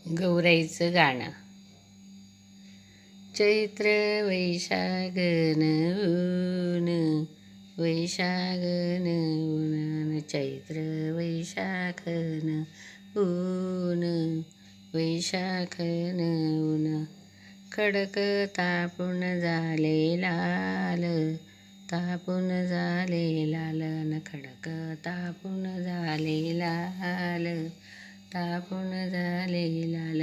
गौराईचं गाणं. चैत्र वैशागन ऊन, वैशागन ऊन, चैत्र वैशाखन ऊन, वैशाखन ऊन. खडक तापून झाले लाल, तापून झाले लाल, खडक तापून झाले लाल, तापून झाले लाल.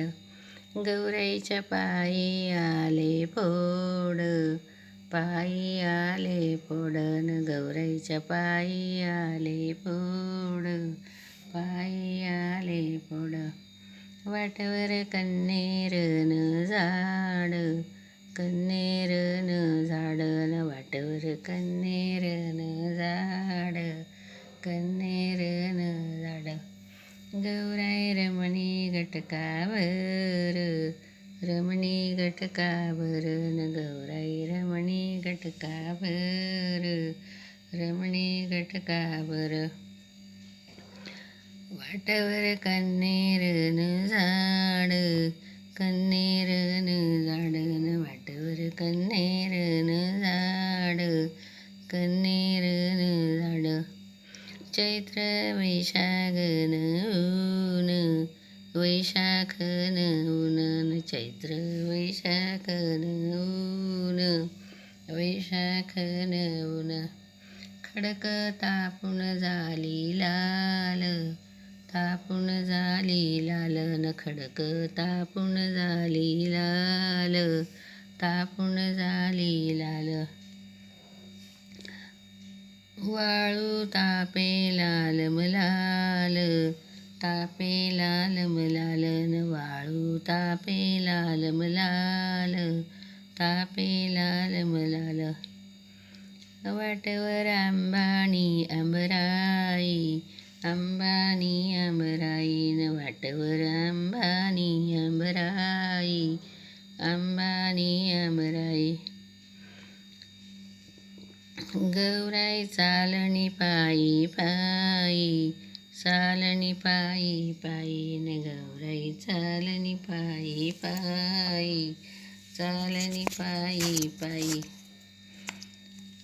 गौराईच्या पायी आले फोड, पायी आले फोडन, गौराईच्या पायी आले फोड, पायी आले फोड. वाटेवर कन्हेरन झाड, कन्हेरन झाडन, वाटेवर कन्हेरन झाड, कन्हेरन झाड. गौराई रमणी घटकावर, रमणी घटकावर, गौराई रमणी घटकावर, रमणी घटकावर. वाटेवर कन्हेरन झाड, कन्हेरन झाडन, वाटेवर कन्हेरन झाड, कन्हेरन झाड. चैत्र वैशाखन ऊन, वैशाखन ऊन, चैत्र वैशाखन ऊन, वैशाखन ऊन. खडक तापून झाली लाल, तापून झाली लाल, खडक तापून झाली लाल, तापून झाली लाल. वाळू तापे लाल मलाल, तापे लाल मलाल, वाळू तापे लाल मलाल, तापे लाल मलाल. वाटेवर आंबानी आंबराई, आंबानी आंबराई, वाटेवर आंबानी आंबराई, आंबानी आंबराई. गौराई चालणी पायी पायी, चालणी पायी पायी, गौराई चालणी पायी पायी, चालणी पायी पायी.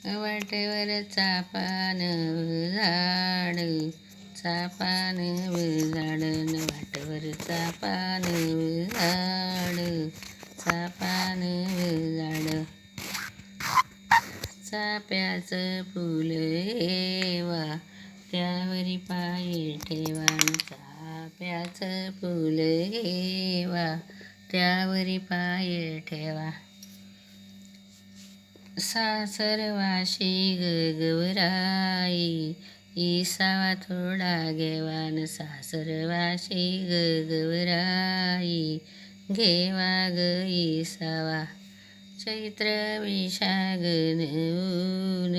वाटेवर चापान झाड, चापान झाडन, वाटेवर चापान झाड, चापान झाड. चाप्याचं फूल हेवा, त्यावरी पाय ठेवा, चाप्याचं फूल हेवा, त्यावरी पाय ठेवा. सासरवाशी गौराई, इसावा थोडा घेवान, सासरवाशी गौराई, घेवा ग इसावा. चैत्र वैशाखन ऊन,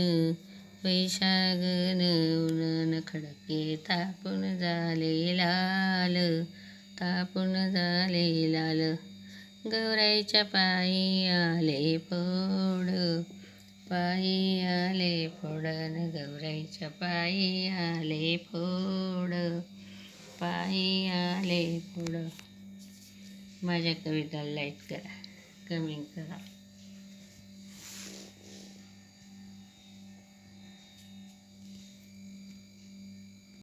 वैशाखन ऊन, खडके तापून झाले लाल, तापून झाले लाल. गौराईच्या पायी आले फोड, पायी आले फोडन, गौराईच्या पायी आले फोड, पायी आले फोड. माझ्या कविताला लाईक करा, कमेंट करा.